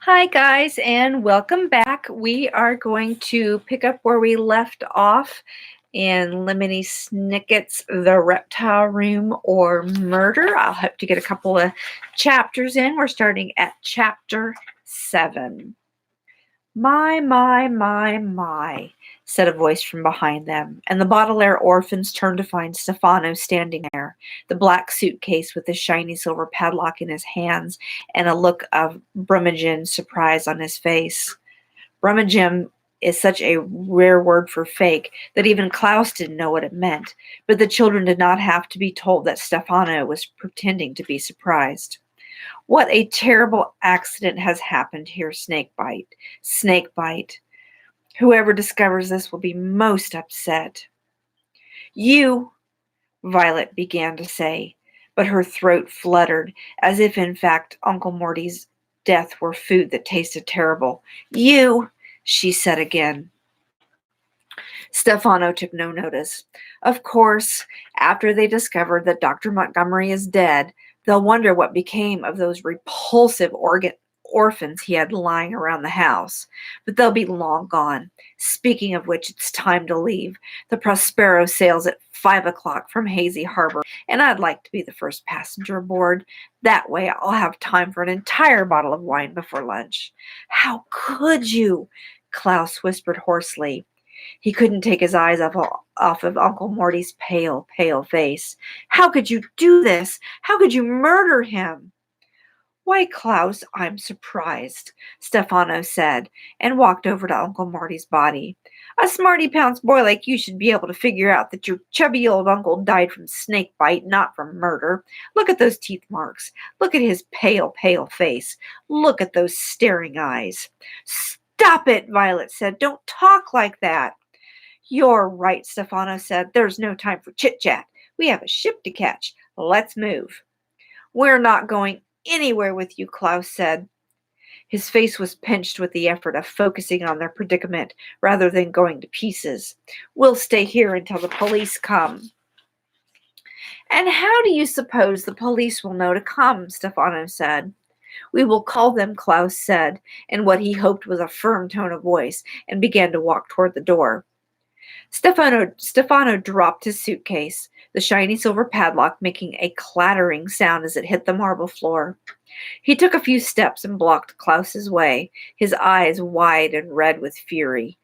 Hi, guys, and welcome back. We are going to pick up where we left off in Lemony Snicket's The Reptile Room or Murder. I'll hope to get a couple of chapters in. We're starting at chapter 7. My, said a voice from behind them, and the Baudelaire orphans turned to find Stefano standing there, the black suitcase with the shiny silver padlock in his hands and a look of Brummagem surprise on his face. Brummagem is such a rare word for fake that even Klaus didn't know what it meant, but the children did not have to be told that Stefano was pretending to be surprised. What a terrible accident has happened here, Snakebite. Snakebite. Whoever discovers this will be most upset. You, Violet began to say, but her throat fluttered, as if in fact Uncle Morty's death were food that tasted terrible. You, she said again. Stefano took no notice. Of course, after they discovered that Dr. Montgomery is dead, they'll wonder what became of those repulsive orphans he had lying around the house. But they'll be long gone. Speaking of which, it's time to leave. The Prospero sails at 5 o'clock from Hazy Harbor, and I'd like to be the first passenger aboard. That way I'll have time for an entire bottle of wine before lunch. How could you? Klaus whispered hoarsely. He couldn't take his eyes off of Uncle Morty's pale, pale face. How could you do this? How could you murder him? Why, Klaus, I'm surprised, Stefano said, and walked over to Uncle Morty's body. A smarty-pants boy like you should be able to figure out that your chubby old uncle died from snake bite, not from murder. Look at those teeth marks. Look at his pale, pale face. Look at those staring eyes. Stop it, Violet said. Don't talk like that. You're right, Stefano said. There's no time for chit-chat. We have a ship to catch. Let's move. We're not going anywhere with you, Klaus said. His face was pinched with the effort of focusing on their predicament rather than going to pieces. We'll stay here until the police come. And how do you suppose the police will know to come? Stefano said. We will call them, Klaus said, in what he hoped was a firm tone of voice, and began to walk toward the door. Stefano dropped his suitcase, the shiny silver padlock making a clattering sound as it hit the marble floor. He took a few steps and blocked Klaus's way, his eyes wide and red with fury.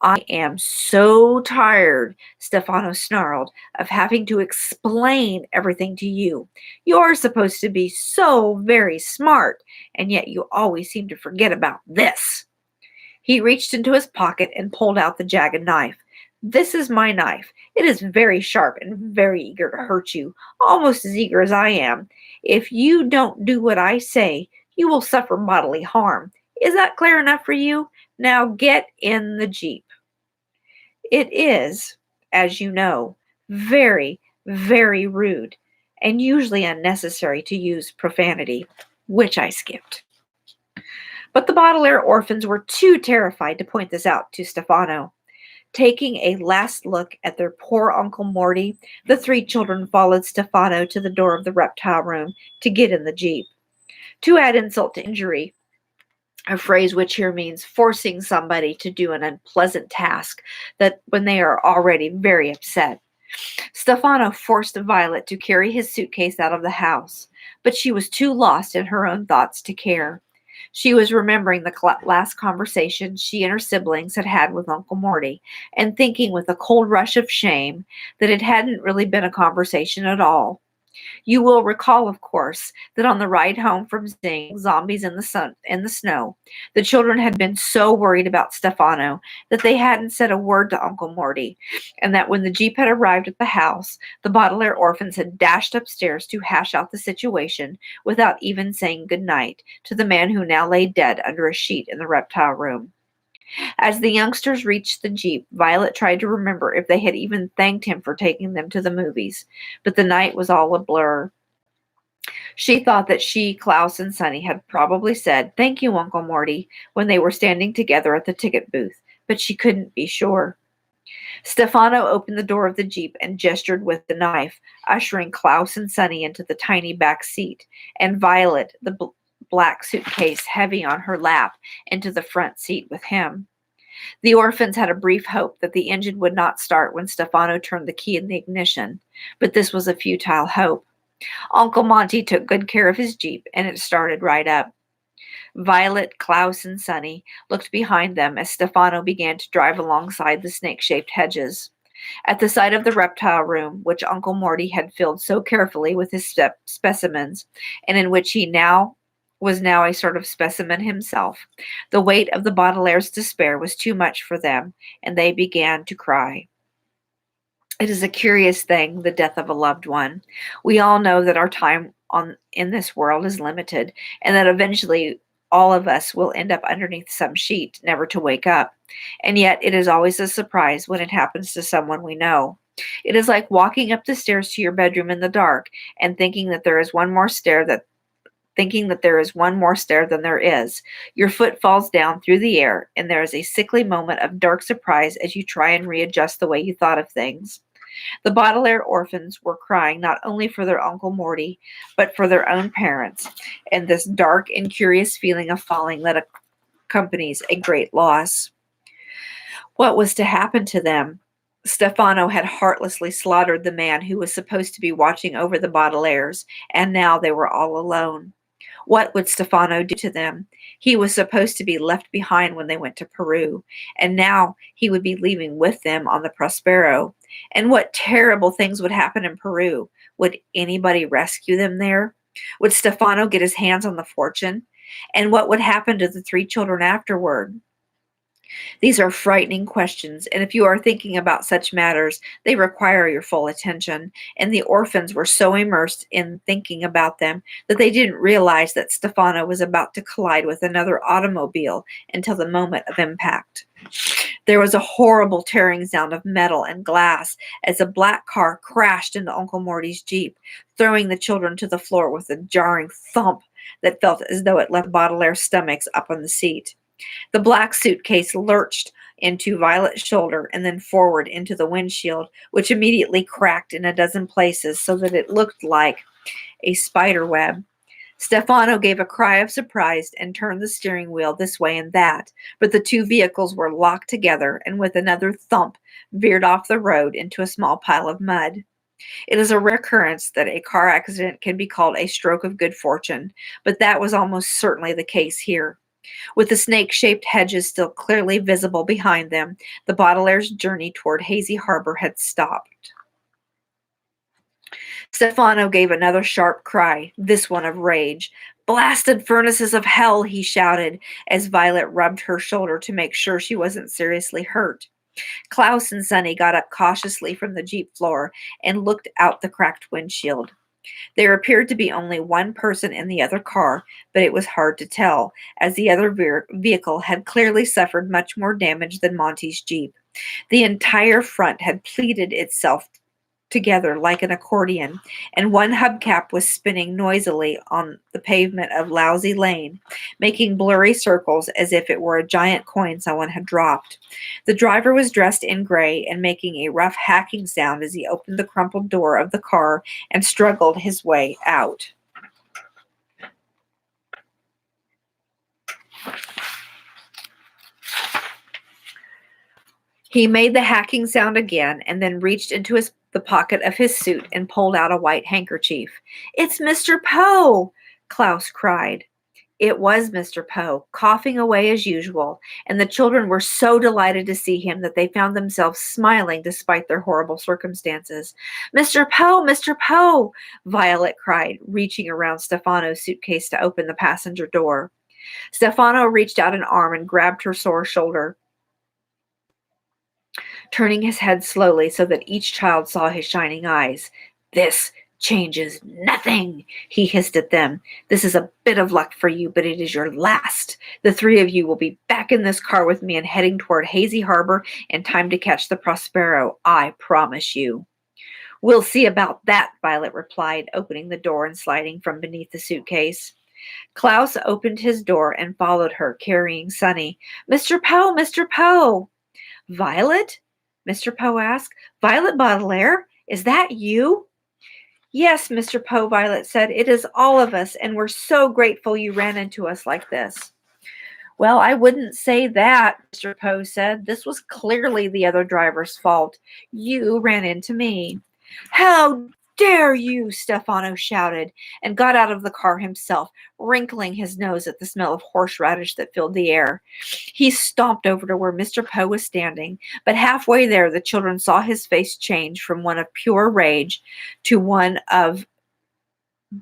I am so tired, Stefano snarled, of having to explain everything to you. You're supposed to be so very smart, and yet you always seem to forget about this. He reached into his pocket and pulled out the jagged knife. This is my knife. It is very sharp and very eager to hurt you, almost as eager as I am. If you don't do what I say, you will suffer bodily harm. Is that clear enough for you? Now get in the Jeep. It is, as you know, very, very rude and usually unnecessary to use profanity, which I skipped. But the Baudelaire orphans were too terrified to point this out to Stefano. Taking a last look at their poor Uncle Morty, the three children followed Stefano to the door of the reptile room to get in the Jeep. To add insult to injury, a phrase which here means forcing somebody to do an unpleasant task that when they are already very upset. Stefano forced Violet to carry his suitcase out of the house, but she was too lost in her own thoughts to care. She was remembering the last conversation she and her siblings had had with Uncle Morty, and thinking with a cold rush of shame that it hadn't really been a conversation at all. You will recall, of course, that on the ride home from seeing zombies in the snow, the children had been so worried about Stefano that they hadn't said a word to Uncle Morty, and that when the Jeep had arrived at the house, the Baudelaire orphans had dashed upstairs to hash out the situation without even saying good night to the man who now lay dead under a sheet in the reptile room. As the youngsters reached the Jeep, Violet tried to remember if they had even thanked him for taking them to the movies, but the night was all a blur. She thought that she, Klaus, and Sonny had probably said, "Thank you, Uncle Morty," when they were standing together at the ticket booth, but she couldn't be sure. Stefano opened the door of the Jeep and gestured with the knife, ushering Klaus and Sonny into the tiny back seat, and Violet, the black suitcase heavy on her lap into the front seat with him. The orphans had a brief hope that the engine would not start when Stefano turned the key in the ignition, but this was a futile hope. Uncle Monty took good care of his Jeep, and it started right up. Violet, Klaus, and Sonny looked behind them as Stefano began to drive alongside the snake-shaped hedges. At the sight of the reptile room, which Uncle Morty had filled so carefully with his specimens, and in which he was now a sort of specimen himself, the weight of the Baudelaire's despair was too much for them, and they began to cry. It is a curious thing, the death of a loved one. We all know that our time in this world is limited, and that eventually all of us will end up underneath some sheet, never to wake up. And yet it is always a surprise when it happens to someone we know. It is like walking up the stairs to your bedroom in the dark and thinking that there is one more stair than there is. Your foot falls down through the air, and there is a sickly moment of dark surprise as you try and readjust the way you thought of things. The Baudelaire orphans were crying not only for their Uncle Morty, but for their own parents, and this dark and curious feeling of falling that accompanies a great loss. What was to happen to them? Stefano had heartlessly slaughtered the man who was supposed to be watching over the Baudelaires, and now they were all alone. What would Stefano do to them? He was supposed to be left behind when they went to Peru, and now he would be leaving with them on the Prospero. And what terrible things would happen in Peru? Would anybody rescue them there? Would Stefano get his hands on the fortune? And what would happen to the 3 children afterward? These are frightening questions, and if you are thinking about such matters, they require your full attention. And the orphans were so immersed in thinking about them that they didn't realize that Stefano was about to collide with another automobile until the moment of impact. There was a horrible tearing sound of metal and glass as a black car crashed into Uncle Morty's Jeep, throwing the children to the floor with a jarring thump that felt as though it left Baudelaire's stomachs up on the seat. The black suitcase lurched into Violet's shoulder and then forward into the windshield, which immediately cracked in a dozen places so that it looked like a spider web. Stefano gave a cry of surprise and turned the steering wheel this way and that, but the 2 vehicles were locked together and with another thump veered off the road into a small pile of mud. It is a rare occurrence that a car accident can be called a stroke of good fortune, but that was almost certainly the case here. With the snake-shaped hedges still clearly visible behind them, the Baudelaire's journey toward Hazy Harbor had stopped. Stefano gave another sharp cry, this one of rage. "Blasted furnaces of hell!" he shouted, as Violet rubbed her shoulder to make sure she wasn't seriously hurt. Klaus and Sonny got up cautiously from the Jeep floor and looked out the cracked windshield. There appeared to be only one person in the other car, but it was hard to tell, as the other vehicle had clearly suffered much more damage than Monty's Jeep. The entire front had pleated itself together like an accordion, and one hubcap was spinning noisily on the pavement of Lousy Lane, making blurry circles as if it were a giant coin someone had dropped. The driver was dressed in gray and making a rough hacking sound as he opened the crumpled door of the car and struggled his way out. He made the hacking sound again and then reached into the pocket of his suit and pulled out a white handkerchief. "It's Mr. Poe!" Klaus cried. It was Mr. Poe, coughing away as usual, and the children were so delighted to see him that they found themselves smiling despite their horrible circumstances. "Mr. Poe! Mr. Poe!" Violet cried, reaching around Stefano's suitcase to open the passenger door. Stefano reached out an arm and grabbed her sore shoulder, turning his head slowly so that each child saw his shining eyes. "This changes nothing," he hissed at them. "This is a bit of luck for you, but it is your last. The 3 of you will be back in this car with me and heading toward Hazy Harbor in time to catch the Prospero, I promise you." "We'll see about that," Violet replied, opening the door and sliding from beneath the suitcase. Klaus opened his door and followed her, carrying Sonny. "Mr. Poe! Mr. Poe!" "Violet?" Mr. Poe asked. "Violet Baudelaire? Is that you?" Yes, Mr. Poe, Violet said. It is all of us, and we're so grateful you ran into us like this. Well, I wouldn't say that, Mr. Poe said. This was clearly the other driver's fault. You ran into me. How dare you? Stefano shouted and got out of the car himself, wrinkling his nose at the smell of horseradish that filled the air. He stomped over to where Mr. Poe was standing, but halfway there the children saw his face change from one of pure rage to one of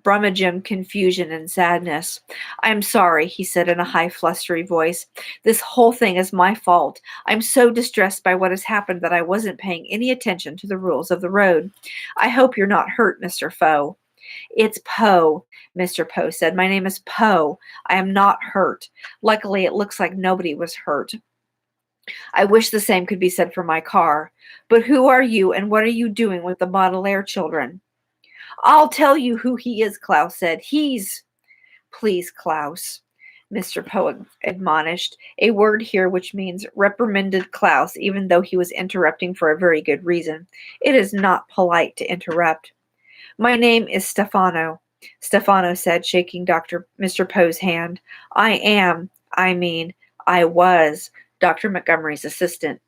brummagem confusion and sadness. I'm sorry, he said in a high, flustery voice. This whole thing is my fault. I'm so distressed by what has happened that I wasn't paying any attention to the rules of the road. I hope you're not hurt, Mr. Foe. It's Poe, Mr. Poe said. My name is Poe. I am not hurt. Luckily, it looks like nobody was hurt. I wish the same could be said for my car. But who are you, and what are you doing with the Baudelaire children? I'll tell you who he is, Klaus said. He's... Please, Klaus, Mr. Poe admonished, a word here which means reprimanded Klaus, even though he was interrupting for a very good reason. It is not polite to interrupt. My name is Stefano, Stefano said, shaking Mr. Poe's hand. I was Dr. Montgomery's assistant.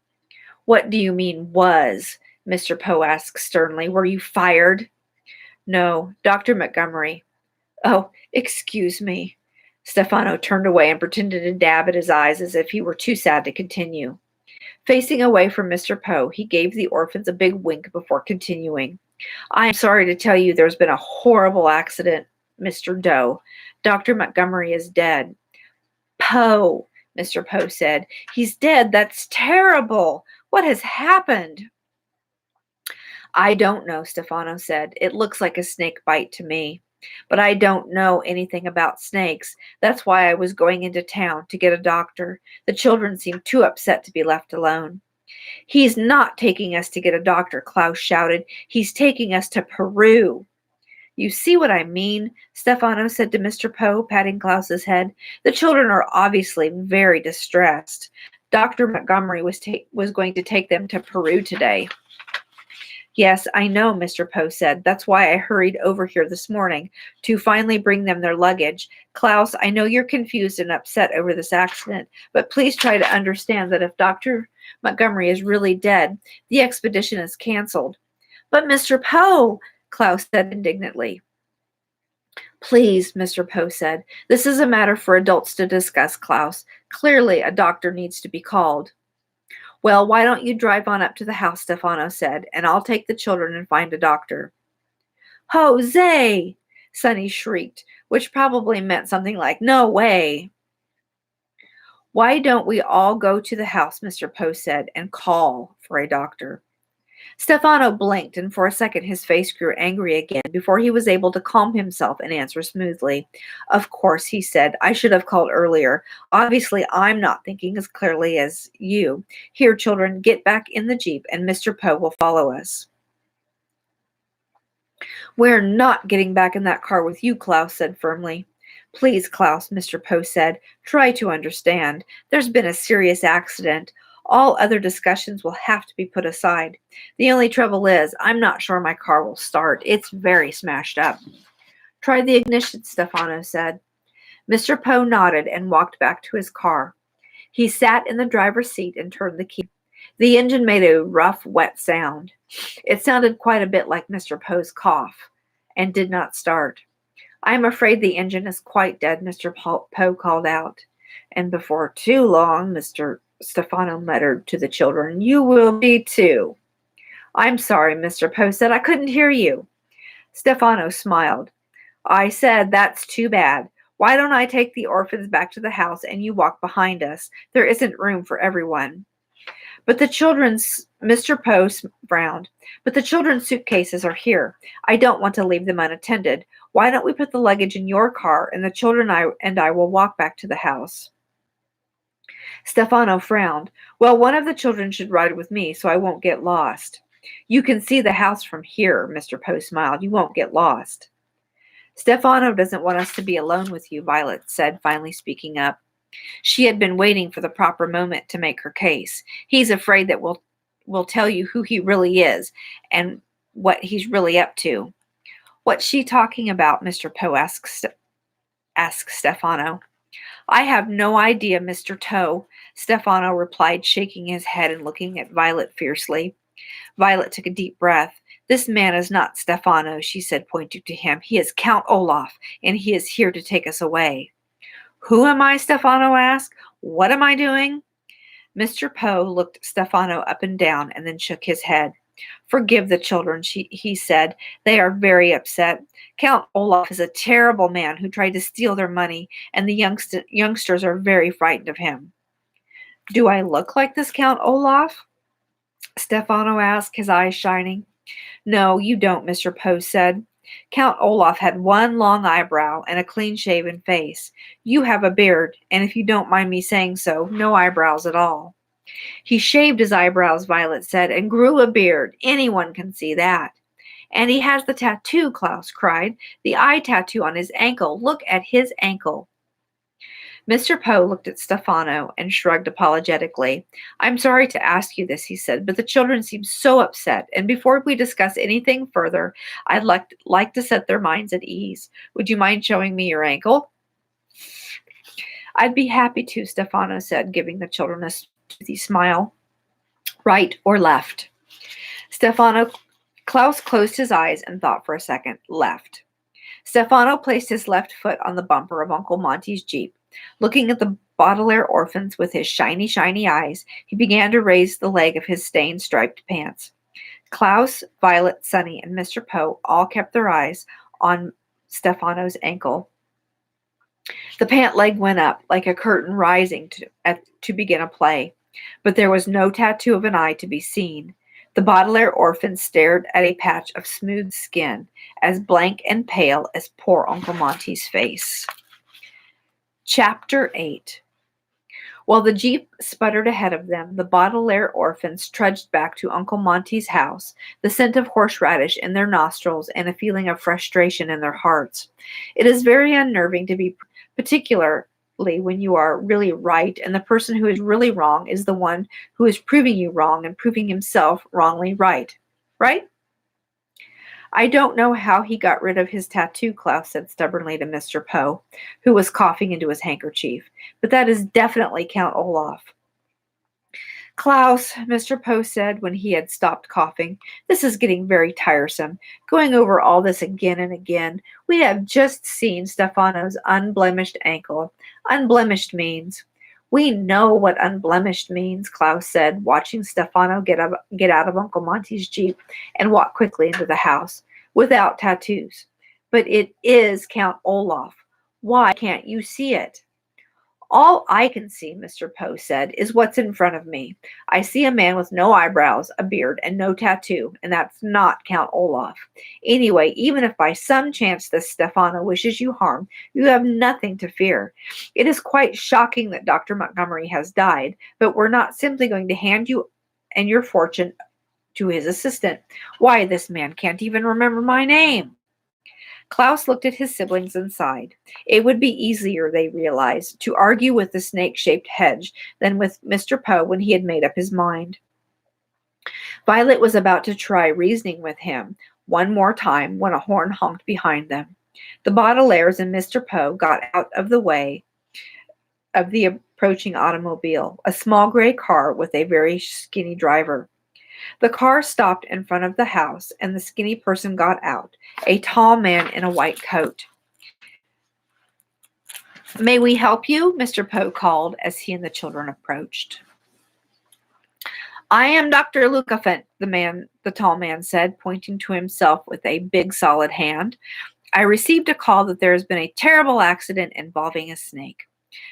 What do you mean, was? Mr. Poe asked sternly. Were you fired? No, Dr. Montgomery. Oh, excuse me. Stefano turned away and pretended to dab at his eyes as if he were too sad to continue. Facing away from Mr. Poe, he gave the orphans a big wink before continuing. I am sorry to tell you there's been a horrible accident, Mr. Doe. Dr. Montgomery is dead. Poe, Mr. Poe said. He's dead. That's terrible. What has happened? I don't know, Stefano said. It looks like a snake bite to me. But I don't know anything about snakes. That's why I was going into town to get a doctor. The children seemed too upset to be left alone. He's not taking us to get a doctor, Klaus shouted. He's taking us to Peru. You see what I mean? Stefano said to Mr. Poe, patting Klaus's head. The children are obviously very distressed. Dr. Montgomery was going to take them to Peru today. Yes, I know, Mr. Poe said. That's why I hurried over here this morning, to finally bring them their luggage. Klaus, I know you're confused and upset over this accident, but please try to understand that if Dr. Montgomery is really dead, the expedition is canceled. But Mr. Poe, Klaus said indignantly. Please, Mr. Poe said. This is a matter for adults to discuss, Klaus. Clearly, a doctor needs to be called. Well, why don't you drive on up to the house, Stefano said, and I'll take the children and find a doctor. Jose! Sonny shrieked, which probably meant something like, no way. Why don't we all go to the house, Mr. Poe said, and call for a doctor? Stefano blinked, and for a second his face grew angry again before he was able to calm himself and answer smoothly. Of course, he said, I should have called earlier. Obviously, I'm not thinking as clearly as you. Here, children, get back in the Jeep, and Mr. Poe will follow us. We're not getting back in that car with you, Klaus said firmly. Please, Klaus, Mr. Poe said, try to understand. There's been a serious accident. All other discussions will have to be put aside. The only trouble is, I'm not sure my car will start. It's very smashed up. Try the ignition, Stefano said. Mr. Poe nodded and walked back to his car. He sat in the driver's seat and turned the key. The engine made a rough, wet sound. It sounded quite a bit like Mr. Poe's cough, and did not start. I'm afraid the engine is quite dead, Mr. Poe called out. And before too long, Mr. Stefano muttered to the children, you will be too. I'm sorry, Mr. Poe said. I couldn't hear you. Stefano smiled. I said, that's too bad. Why don't I take the orphans back to the house and you walk behind us? There isn't room for everyone. But the children's, Mr. Poe frowned, but the children's suitcases are here. I don't want to leave them unattended. Why don't we put the luggage in your car and the children and I will walk back to the house? Stefano frowned. Well, one of the children should ride with me so I won't get lost. You can see the house from here, Mr. Poe smiled. You won't get lost. Stefano doesn't want us to be alone with you, Violet said, finally speaking up. She had been waiting for the proper moment to make her case. He's afraid that we'll tell you who he really is and what he's really up to. What's she talking about, Mr. Poe asked Stefano. I have no idea, Mr. Toe, Stefano replied, shaking his head and looking at Violet fiercely. Violet took a deep breath. This man is not Stefano, she said, pointing to him. He is Count Olaf, and he is here to take us away. Who am I? Stefano asked. What am I doing? Mr. Poe looked Stefano up and down and then shook his head. Forgive the children, he said. They are very upset. Count Olaf is a terrible man who tried to steal their money, and the youngsters are very frightened of him. Do I look like this Count Olaf? Stefano asked, his eyes shining. No, you don't, Mr. Poe said. Count Olaf had one long eyebrow and a clean-shaven face. You have a beard, and if you don't mind me saying so, no eyebrows at all. He shaved his eyebrows, Violet said, and grew a beard. Anyone can see that. And he has the tattoo, Klaus cried. The eye tattoo on his ankle. Look at his ankle. Mr. Poe looked at Stefano and shrugged apologetically. I'm sorry to ask you this, he said, but the children seem so upset, and before we discuss anything further, I'd like to set their minds at ease. Would you mind showing me your ankle? I'd be happy to, Stefano said, giving the children a toothy smile. Right or left? Klaus closed his eyes and thought for a second. Left. Stefano placed his left foot on the bumper of Uncle Monty's Jeep. Looking at the Baudelaire orphans with his shiny, shiny eyes, he began to raise the leg of his stained, striped pants. Klaus, Violet, Sonny, and Mr. Poe all kept their eyes on Stefano's ankle. The pant leg went up, like a curtain rising to begin a play, but there was no tattoo of an eye to be seen. The Baudelaire orphans stared at a patch of smooth skin, as blank and pale as poor Uncle Monty's face. Chapter 8. While the jeep sputtered ahead of them, the Baudelaire orphans trudged back to Uncle Monty's house, the scent of horseradish in their nostrils and a feeling of frustration in their hearts. It is very unnerving to be particularly when you are really right and the person who is really wrong is the one who is proving you wrong and proving himself wrongly right. Right? I don't know how he got rid of his tattoo, Klaus said stubbornly to Mr. Poe, who was coughing into his handkerchief, but that is definitely Count Olaf. Klaus, Mr. Poe said when he had stopped coughing, this is getting very tiresome, going over all this again and again. We have just seen Stefano's unblemished ankle. Unblemished means. We know what unblemished means, Klaus said, watching Stefano get out of Uncle Monty's Jeep and walk quickly into the house, without tattoos. But it is Count Olaf. Why can't you see it? All I can see, Mr. Poe said, is what's in front of me. I see a man with no eyebrows, a beard, and no tattoo, and that's not Count Olaf. Anyway, even if by some chance this Stefano wishes you harm, you have nothing to fear. It is quite shocking that Dr. Montgomery has died, but we're not simply going to hand you and your fortune to his assistant. Why, this man can't even remember my name. Klaus looked at his siblings and sighed. It would be easier, they realized, to argue with the snake-shaped hedge than with Mr. Poe when he had made up his mind. Violet was about to try reasoning with him one more time when a horn honked behind them. The Baudelaires and Mr. Poe got out of the way of the approaching automobile, a small gray car with a very skinny driver. The car stopped in front of the house, and the skinny person got out, a tall man in a white coat. May we help you? Mr. Poe called as he and the children approached. I am Dr. Lucafent, the tall man said, pointing to himself with a big solid hand. I received a call that there has been a terrible accident involving a snake.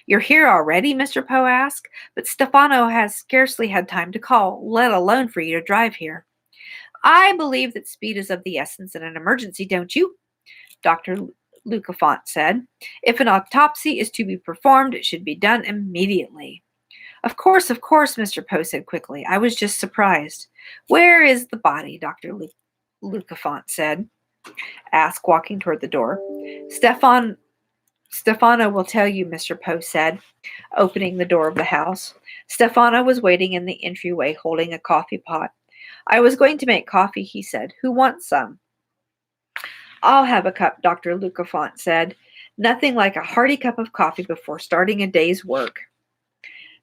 You're here already? Mr. Poe asked, but Stefano has scarcely had time to call, let alone for you to drive here. I believe that speed is of the essence in an emergency, don't you? Dr. Lucafont said. If an autopsy is to be performed, it should be done immediately. Of course, Mr. Poe said quickly. I was just surprised. Where is the body? Dr. Lucafont asked, walking toward the door. Stefano will tell you, Mr. Poe said, opening the door of the house. Stefano was waiting in the entryway, holding a coffee pot. I was going to make coffee, he said. Who wants some? I'll have a cup, Dr. Lucafont said. Nothing like a hearty cup of coffee before starting a day's work.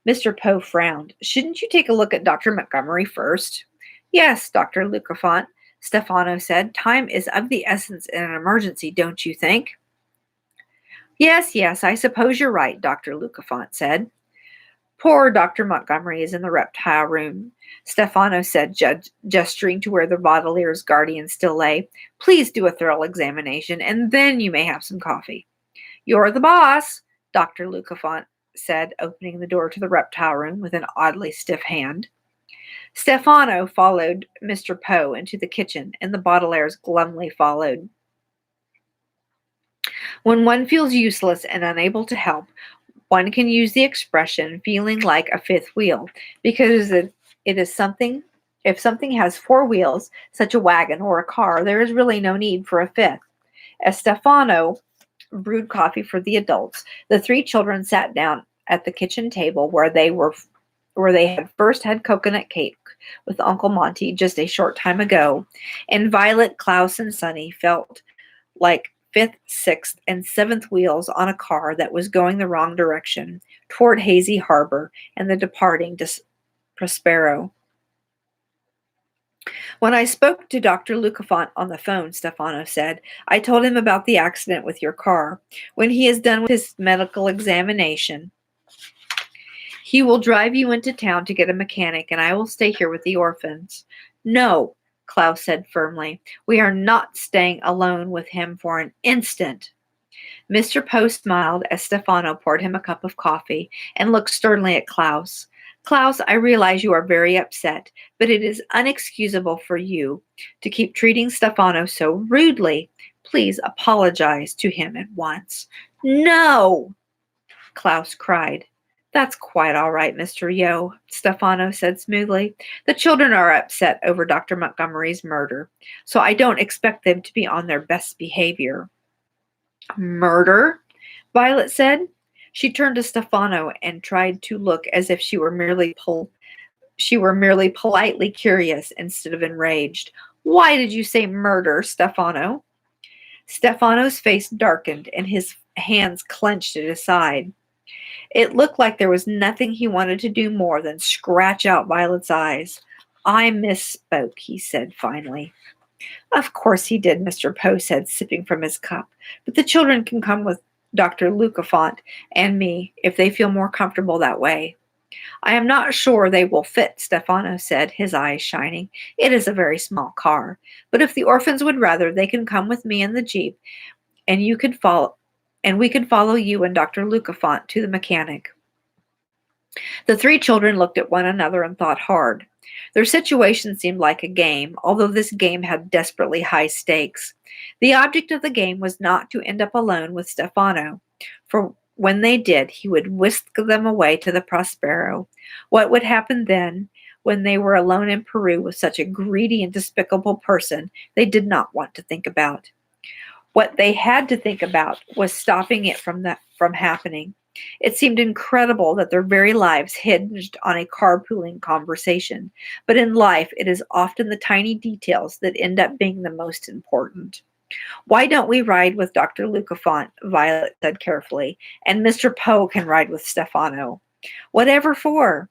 Mr. Poe frowned. Shouldn't you take a look at Dr. Montgomery first? Yes, Dr. Lucafont, Stefano said. Time is of the essence in an emergency, don't you think? Yes, yes, I suppose you're right, Dr. Lucafont said. Poor Dr. Montgomery is in the reptile room, Stefano said, gesturing to where the Baudelaire's guardian still lay. Please do a thorough examination, and then you may have some coffee. You're the boss, Dr. Lucafont said, opening the door to the reptile room with an oddly stiff hand. Stefano followed Mr. Poe into the kitchen, and the Baudelaires glumly followed. When one feels useless and unable to help, one can use the expression feeling like a fifth wheel, because it is something, if something has four wheels, such a wagon or a car, there is really no need for a fifth. As Stefano brewed coffee for the adults, the three children sat down at the kitchen table where they had first had coconut cake with Uncle Monty just a short time ago, and Violet, Klaus, and Sonny felt like fifth, sixth, and seventh wheels on a car that was going the wrong direction toward Hazy Harbor and the departing Prospero. When I spoke to Dr. Lucafont on the phone, Stefano said, I told him about the accident with your car. When he is done with his medical examination, he will drive you into town to get a mechanic, and I will stay here with the orphans. No, Klaus said firmly. We are not staying alone with him for an instant. Mr. Poe smiled as Stefano poured him a cup of coffee and looked sternly at Klaus. Klaus, I realize you are very upset, but it is unexcusable for you to keep treating Stefano so rudely. Please apologize to him at once. No, Klaus cried. That's quite all right, Mr. Yo, Stefano said smoothly. The children are upset over Dr. Montgomery's murder, so I don't expect them to be on their best behavior. Murder? Violet said. She turned to Stefano and tried to look as if she were merely politely curious instead of enraged. Why did you say murder, Stefano? Stefano's face darkened and his hands clenched at his side. It looked like there was nothing he wanted to do more than scratch out Violet's eyes. I misspoke, he said finally. Of course he did, Mr. Poe said, sipping from his cup. But the children can come with Dr. Lucafont and me if they feel more comfortable that way. I am not sure they will fit, Stefano said, his eyes shining. It is a very small car. But if the orphans would rather, they can come with me in the Jeep, and we could follow you and Dr. Lucafont to the mechanic. The three children looked at one another and thought hard. Their situation seemed like a game, although this game had desperately high stakes. The object of the game was not to end up alone with Stefano, for when they did, he would whisk them away to the Prospero. What would happen then, when they were alone in Peru with such a greedy and despicable person, they did not want to think about. What they had to think about was stopping it from happening. It seemed incredible that their very lives hinged on a carpooling conversation, but in life it is often the tiny details that end up being the most important. Why don't we ride with Dr. Lucafont, Violet said carefully, and Mr. Poe can ride with Stefano. Whatever for?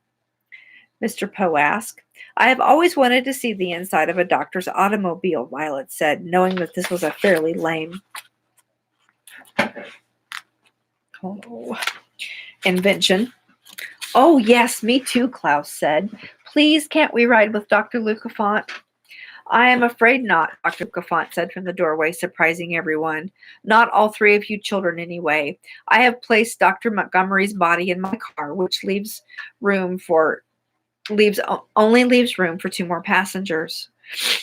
Mr. Poe asked. I have always wanted to see the inside of a doctor's automobile, Violet said, knowing that this was a fairly lame invention. Oh, yes, me too, Klaus said. Please, can't we ride with Dr. Lucafont? I am afraid not, Dr. Lucafont said from the doorway, surprising everyone. Not all three of you children, anyway. I have placed Dr. Montgomery's body in my car, which only leaves room for two more passengers.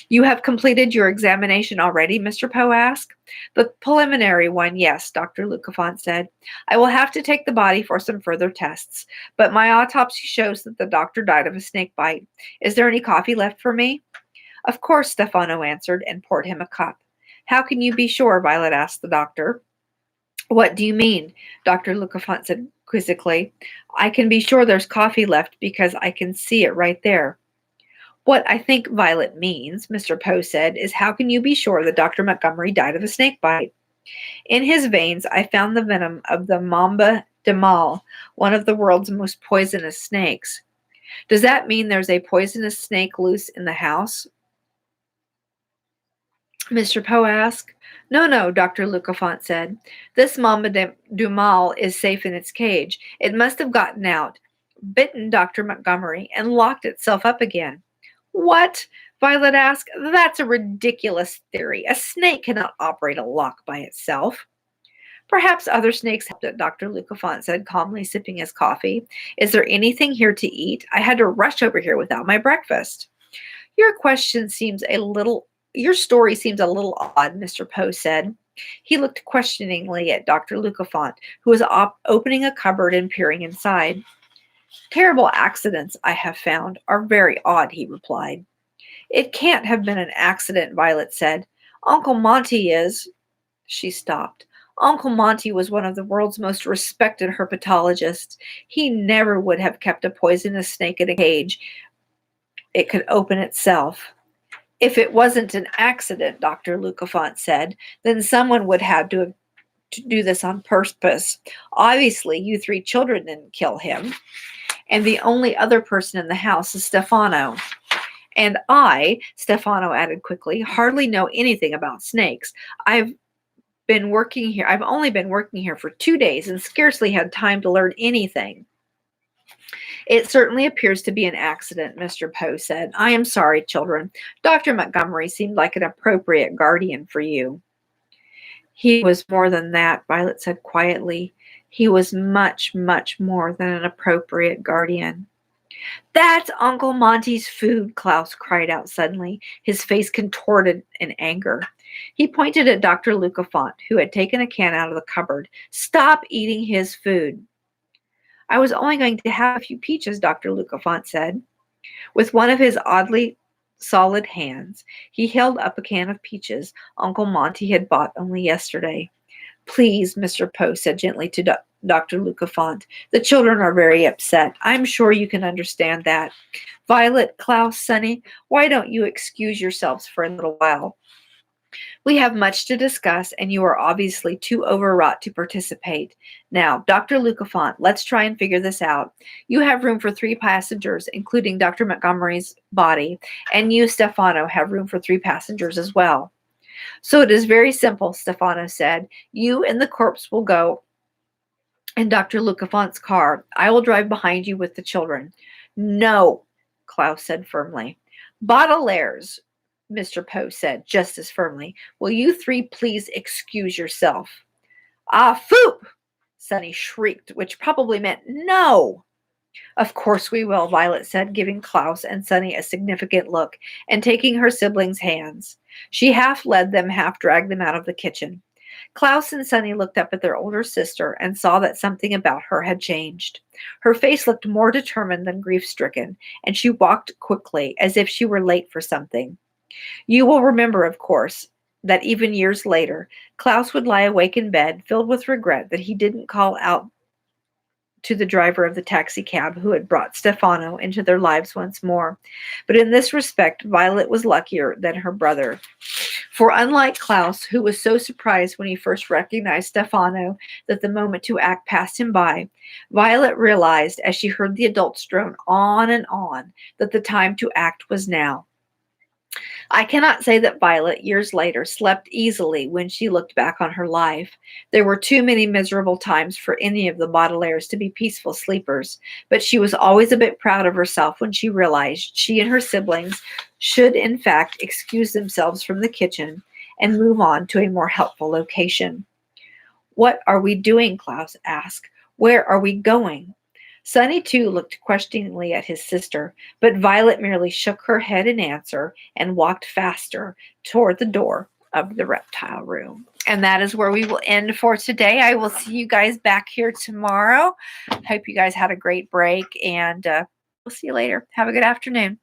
You have completed your examination already, Mr. Poe asked. The preliminary one, yes, Dr. Lucafont said. I will have to take the body for some further tests, but my autopsy shows that the doctor died of a snake bite. Is there any coffee left for me? Of course, Stefano answered and poured him a cup. How can you be sure? Violet asked the doctor. What do you mean? Dr. Lucafont said quizzically. I can be sure there's coffee left because I can see it right there. What I think Violet means, Mr. Poe said, is how can you be sure that Dr. Montgomery died of a snake bite? In his veins, I found the venom of the mamba de mal, one of the world's most poisonous snakes. Does that mean there's a poisonous snake loose in the house? Mr. Poe asked. No, no, Dr. Lucafont said. This du mal is safe in its cage. It must have gotten out, bitten Dr. Montgomery, and locked itself up again. What? Violet asked. That's a ridiculous theory. A snake cannot operate a lock by itself. Perhaps other snakes helped it, Dr. Lucafont said, calmly sipping his coffee. Is there anything here to eat? I had to rush over here without my breakfast. Your story seems a little odd, Mr. Poe said. He looked questioningly at Dr. Lucafont, who was opening a cupboard and peering inside. Terrible accidents, I have found, are very odd, he replied. It can't have been an accident, Violet said. Uncle Monty is. She stopped. Uncle Monty was one of the world's most respected herpetologists. He never would have kept a poisonous snake in a cage. It could open itself. If it wasn't an accident, Dr. Lucafont said, then someone would have to do this on purpose. Obviously, you three children didn't kill him. And the only other person in the house is Stefano. And I, Stefano added quickly, hardly know anything about snakes. I've only been working here for 2 days and scarcely had time to learn anything. It certainly appears to be an accident, Mr. Poe said. I am sorry, children. Dr. Montgomery seemed like an appropriate guardian for you. He was more than that, Violet said quietly. He was much, much more than an appropriate guardian. That's Uncle Monty's food, Klaus cried out suddenly, his face contorted in anger. He pointed at Dr. Lucafont, who had taken a can out of the cupboard. Stop eating his food. I was only going to have a few peaches, Dr. Lucafont said. With one of his oddly solid hands, he held up a can of peaches Uncle Monty had bought only yesterday. Please, Mr. Poe said gently to Dr. Lucafont. The children are very upset. I'm sure you can understand that. Violet, Klaus, Sonny, why don't you excuse yourselves for a little while? We have much to discuss, and you are obviously too overwrought to participate. Now, Dr. Lucafont, let's try and figure this out. You have room for 3 passengers, including Dr. Montgomery's body, and you, Stefano, have room for 3 passengers as well. So it is very simple, Stefano said. You and the corpse will go in Dr. Lucafont's car. I will drive behind you with the children. No, Klaus said firmly. Baudelaires, Mr. Poe said just as firmly. Will you 3 please excuse yourself? Ah, foop! Sonny shrieked, which probably meant no. Of course we will, Violet said, giving Klaus and Sonny a significant look and taking her siblings' hands. She half led them, half dragged them out of the kitchen. Klaus and Sonny looked up at their older sister and saw that something about her had changed. Her face looked more determined than grief-stricken, and she walked quickly, as if she were late for something. You will remember, of course, that even years later, Klaus would lie awake in bed, filled with regret that he didn't call out to the driver of the taxi cab who had brought Stefano into their lives once more. But in this respect, Violet was luckier than her brother. For unlike Klaus, who was so surprised when he first recognized Stefano that the moment to act passed him by, Violet realized as she heard the adults drone on and on that the time to act was now. I cannot say that Violet, years later, slept easily when she looked back on her life. There were too many miserable times for any of the Baudelaires to be peaceful sleepers, but she was always a bit proud of herself when she realized she and her siblings should, in fact, excuse themselves from the kitchen and move on to a more helpful location. What are we doing? Klaus asked. Where are we going? Sonny, too, looked questioningly at his sister, but Violet merely shook her head in answer and walked faster toward the door of the reptile room. And that is where we will end for today. I will see you guys back here tomorrow. Hope you guys had a great break, and we'll see you later. Have a good afternoon.